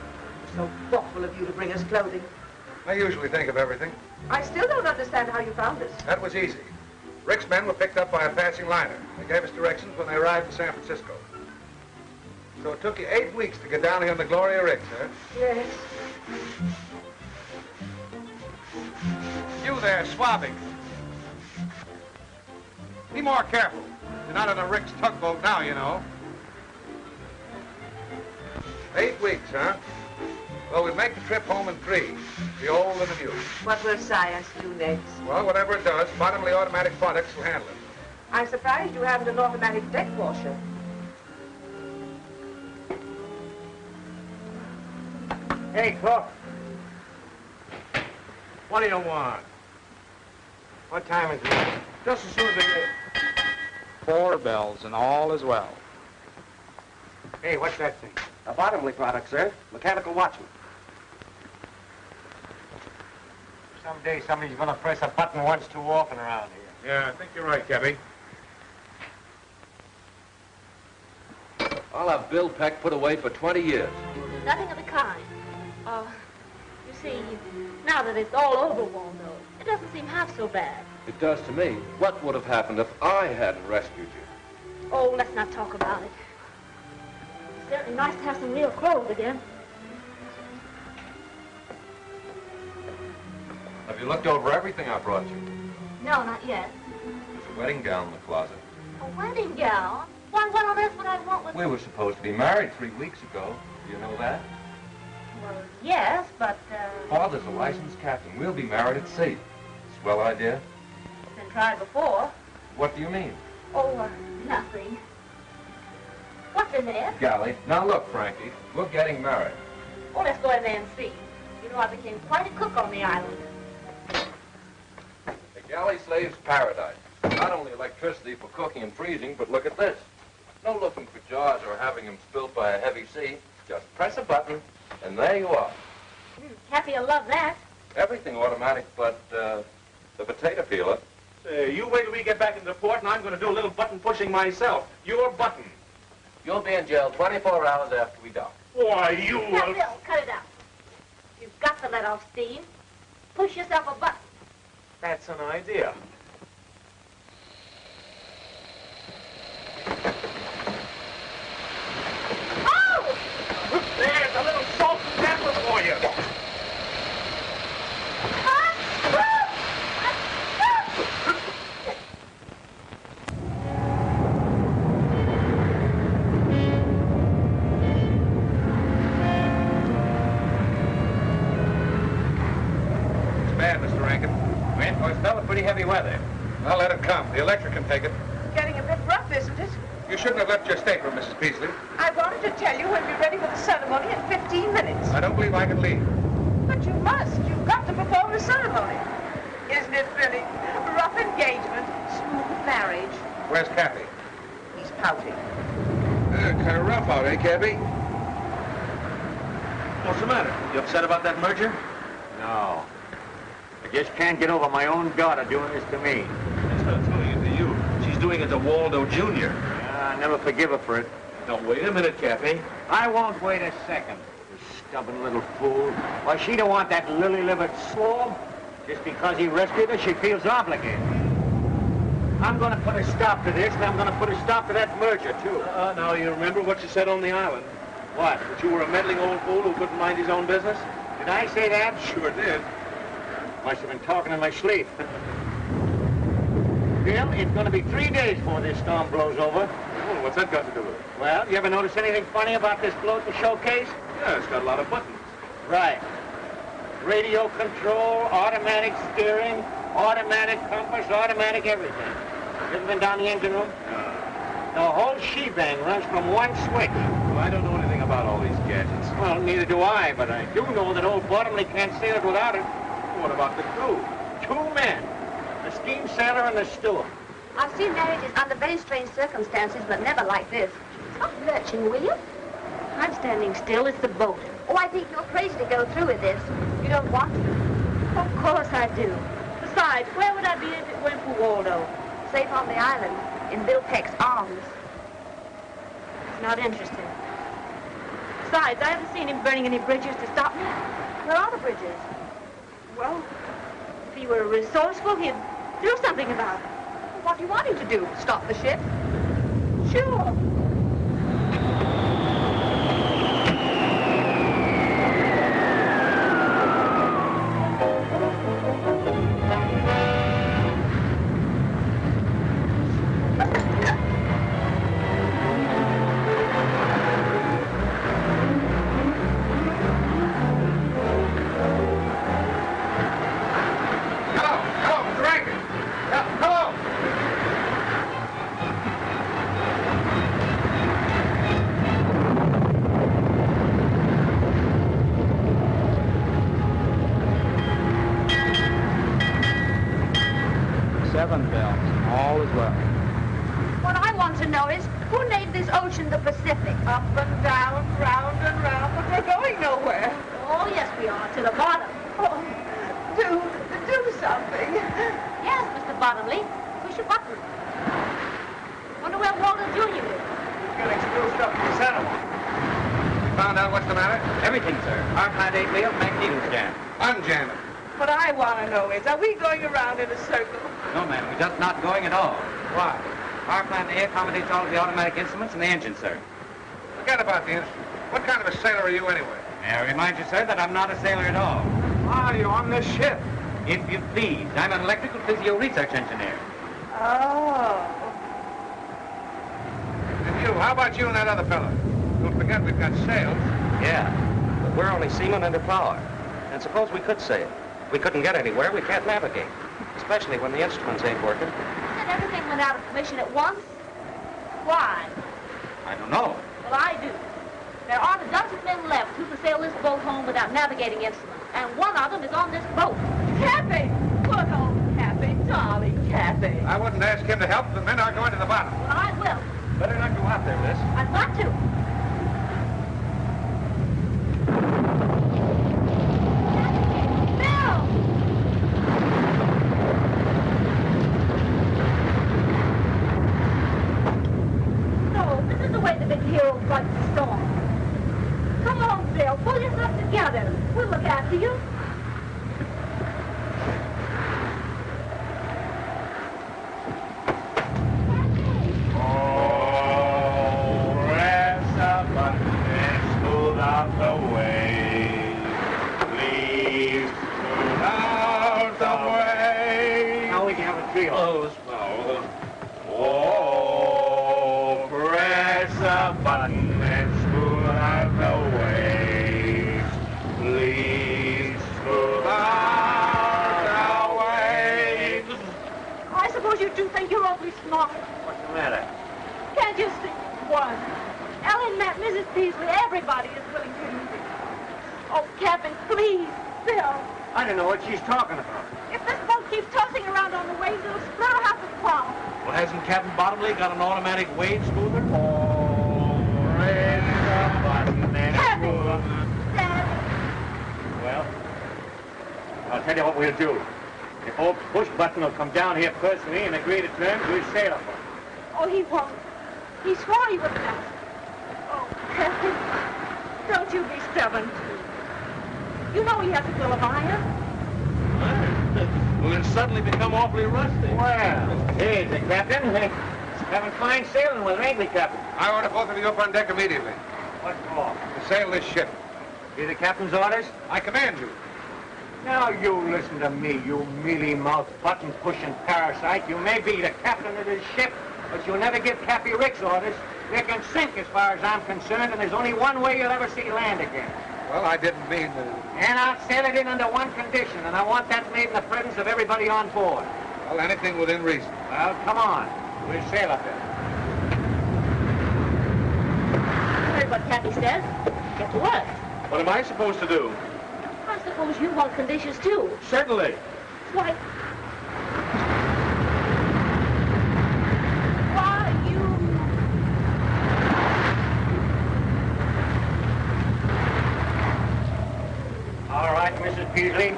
S4: So thoughtful of you to bring us clothing.
S10: I usually think of everything.
S4: I still don't understand how you found us.
S10: That was easy. Rick's men were picked up by a passing liner. They gave us directions when they arrived in San Francisco. So it took you 8 weeks to get down here in the glory of Rick's, huh?
S4: Yes.
S10: You there, swabbing. Be more careful. You're not on a Rick's tugboat now, you know. 8 weeks, huh? Well, we'll make the trip home in 3. The old and the new.
S4: What will Science do next?
S10: Well, whatever it does, Bottomley Automatic Products will handle it.
S4: I'm surprised you haven't an automatic deck washer.
S2: Hey, cook. What do you want? What time is it?
S1: Just as soon as they get...
S11: 4 bells and all is well.
S2: Hey, what's that thing?
S6: A Bottomley product, sir. Mechanical watchman.
S2: Someday somebody's gonna press a button once too often around here.
S1: Yeah, I think you're right, Cappy.
S12: I'll have Bill Peck put away for 20 years.
S5: Nothing of the kind. You see, now that it's all over, Waldo, it doesn't seem half so bad.
S12: It does to me. What would have happened if I hadn't rescued you?
S5: Oh, let's not talk about it. It's certainly nice to have some real clothes again.
S12: Have you looked over everything I brought you?
S5: No, not yet.
S12: There's a wedding gown in the closet.
S5: A wedding gown? Why, what on earth would I want with...
S12: We were supposed to be married 3 weeks ago. Do you know that?
S5: Well, yes, but,
S12: Father's a licensed captain. We'll be married at sea. Swell idea?
S5: It's been tried before.
S12: What do you mean?
S5: Oh, nothing. What's in there?
S12: Galley. Now look, Frankie, we're getting married.
S5: Oh, let's go in there and see. You know, I became quite a cook on the island.
S12: The galley slave's paradise. Not only electricity for cooking and freezing, but look at this. No looking for jars or having them spilt by a heavy sea. Just press a button, and there you are.
S5: Cappy will love that.
S12: Everything automatic but the potato peeler.
S1: Say, you wait till we get back into port, and I'm going to do a little button pushing myself. Your button.
S12: You'll be in jail 24 hours after we dock.
S1: Why, you...
S5: Now, Bill, cut it out. You've got to let off steam. Push yourself a button.
S1: That's an idea.
S5: Oh!
S1: There's a little salt and pepper for you.
S10: It's bad, Mr. Rankin.
S2: Oh, it's fell pretty heavy weather.
S10: I'll let it come. The electric can take it.
S4: Getting a bit rough, isn't it?
S10: You shouldn't have left your stateroom, Mrs. Peasley.
S4: I wanted to tell you we'll be ready for the ceremony in 15 minutes.
S10: I don't believe I can leave.
S4: But you must. You've got to perform the ceremony. Isn't it thrilling? Rough engagement, smooth marriage.
S10: Where's Cappy?
S4: He's pouting.
S10: Kind of rough out, eh, Cappy?
S1: What's the matter? You upset about that merger?
S2: No. I just can't get over my own daughter doing this to me.
S1: She's not doing it to you. She's doing it to Waldo Jr.
S2: I never forgive her for it.
S1: Now, wait a minute, Cappy.
S2: I won't wait a second. You stubborn little fool. Why, she don't want that lily-livered slob. Just because he rescued her, she feels obligated. I'm going to put a stop to this, and I'm going to put a stop to that merger, too.
S1: Now, you remember what you said on the island?
S2: What?
S1: That you were a meddling old fool who couldn't mind his own business?
S2: Did I say that?
S1: Sure did.
S2: Must have been talking in my sleep. Bill, it's going to be 3 days before this storm blows over.
S1: Well, what's that got to do with it?
S2: Well, you ever notice anything funny about this float to showcase?
S1: Yeah, it's got a lot of buttons.
S2: Right. Radio control, automatic steering, automatic compass, automatic everything. You ever been down the engine room? The whole shebang runs from one switch.
S1: Well, I don't know anything about all these gadgets.
S2: Well, neither do I, but I do know that old Bottomley can't sail it without it.
S1: What about the crew?
S2: 2 men. The steam sailor and the steward.
S5: I've seen marriages under very strange circumstances, but never like this. Stop lurching, will you? I'm standing still. It's the boat. Oh, I think you're crazy to go through with this. You don't want to? Of course I do. Besides, where would I be if it weren't for Waldo? Safe on the island, in Bill Peck's arms. It's not interesting. Besides, I haven't seen him burning any bridges to stop me. Where are the bridges? Well, if he were resourceful, he'd do something about it.
S4: What do you want him to do? Stop the ship?
S5: Sure.
S4: The Pacific. Up and down, round and round, but we're going nowhere.
S5: Oh, yes, we are. To the bottom.
S4: Oh, do something.
S5: Yes, Mr. Bottomley. Push a button. Wonder where Waldo Jr. is.
S2: getting spruced up in the center one.
S10: You found out what's the matter?
S2: Everything, sir. Our plant ain't real, magnetos jammed.
S10: Unjam it.
S9: What I want to know is, are we going around in a circle?
S2: No, ma'am, we're just not going at all. Why? Our plant A accommodates all of the automatic instruments and the engine, sir.
S10: Forget about the instrument. What kind of a sailor are you anyway?
S2: May I remind you, sir, that I'm not a sailor at all.
S10: Why are you on this ship?
S2: If you please, I'm an electrical physio research engineer.
S9: Oh.
S10: And you, how about you and that other fellow? Don't forget we've got sails.
S8: Yeah, but we're only seamen under power. And suppose we could sail. We couldn't get anywhere, we can't navigate. Especially when the instruments ain't working.
S5: And everything went out of commission at once? Why?
S2: I don't know.
S5: Well, I do. There aren't a dozen men left who can sail this boat home without navigating instruments. And one of them is on this boat.
S9: Cappy! Good old Cappy, darling Cappy.
S10: I wouldn't ask him to help. The men are going to the bottom.
S5: Well, I will.
S2: Better not go out there, miss.
S5: I've got to. Like the storm. Come on, Bill. Pull yourself together. We'll look after you.
S3: Oh, rest a button, smooth out the way. Please smooth out the way.
S2: Now we can have a trio.
S3: Oh, smooth. Oh, press a button and smooth out the way. Please smooth out the way.
S5: I suppose you do think you're awfully smart.
S2: What's the matter?
S5: Can't you see? What? Ellen met Mrs. Peasley. Everybody is willing to use it. Oh, Captain, please, Bill.
S2: I don't know what she's talking about.
S5: If this boat keeps tossing around on the waves, it'll split her half the prow.
S1: Well, hasn't Captain Bottomley got an automatic wave smoother?
S3: Oh, raise the button and
S5: Happy.
S3: smooth.
S5: Dad.
S2: Well, I'll tell you what we'll do. If old Push Button will come down here personally and agree to terms, we'll sail him.
S5: Oh, he won't. He swore he wouldn't ask. Oh, Captain, don't you be stubborn, too. You know he has a bill of iron.
S1: Well, it's suddenly become awfully rusty.
S2: Well, here's the Captain. Having fine sailing with her, ain't we, Captain?
S10: I order both of you up on deck immediately
S2: What for?
S10: to sail this ship.
S2: Be the Captain's orders?
S10: I command you.
S2: Now you listen to me, you mealy-mouthed, button-pushing parasite. You may be the captain of this ship, but you'll never give Cappy Rick's orders. They can sink as far as I'm concerned, and there's only one way you'll ever see land again.
S10: Well, I didn't mean to...
S2: And I'll sail it in under one condition, and I want that made in the presence of everybody on board.
S10: Well, anything within reason.
S2: Well, come on. We'll sail up there.
S5: You heard what Cappy says. Get to work.
S1: What am I supposed to do?
S5: I suppose you want conditions, too.
S1: Certainly.
S5: Why, you...
S2: All right, Mrs. Peasley.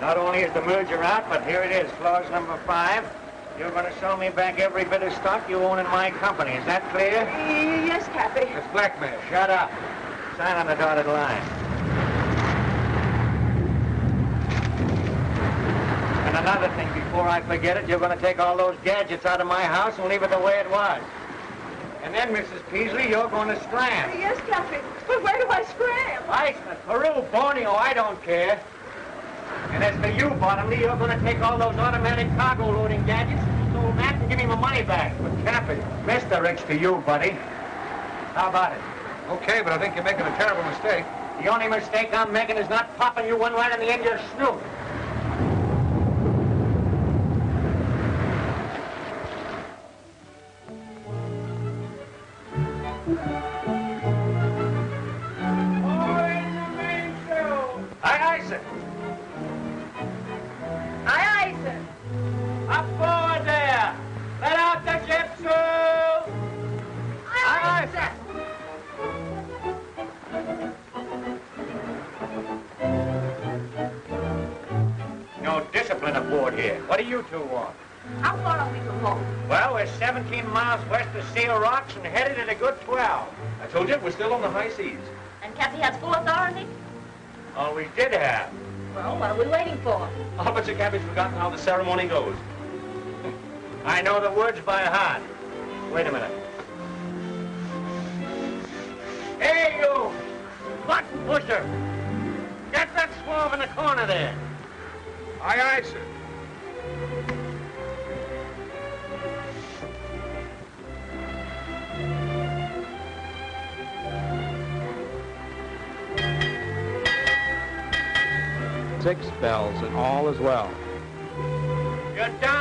S2: Not only is the merger out, but here it is, clause number 5. You're going to sell me back every bit of stock you own in my company. Is that clear?
S9: Yes, Cappy.
S10: It's blackmail.
S2: Shut up. Sign on the dotted line. And another thing, before I forget it, you're going to take all those gadgets out of my house and leave it the way it was. And then, Mrs. Peasley, you're going to scram.
S9: Yes, Cappy. But where do I scram?
S2: Iceland, Peru, Borneo, I don't care. And as for you, Bottomley, you're going to take all those automatic cargo loading gadgets, so Matt can give me my money back. But Cappy, Mr. Rich to you, buddy. How about it?
S10: Okay, but I think you're making a terrible mistake.
S2: The only mistake I'm making is not popping you one right in the end of your snoot. Aye, aye, sir.
S9: Aye, aye, sir.
S2: Up forward there. Let out the ship, sir.
S9: Aye, aye, sir.
S2: No discipline aboard here. What do you two want?
S4: How far are we from home?
S2: Well, we're 17 miles west of Seal Rocks and headed at a good 12.
S12: I told you, we're still on the high seas.
S5: And Cappy has full authority?
S2: Oh, we did have.
S5: Well, what are we waiting for?
S12: I'll bet you Cappy's forgotten how the ceremony goes.
S2: I know the words by heart. Wait a minute. Hey, you! Button pusher! Get that swab in the corner there.
S10: Aye, aye, sir.
S11: Six bells and all is well.
S2: You're down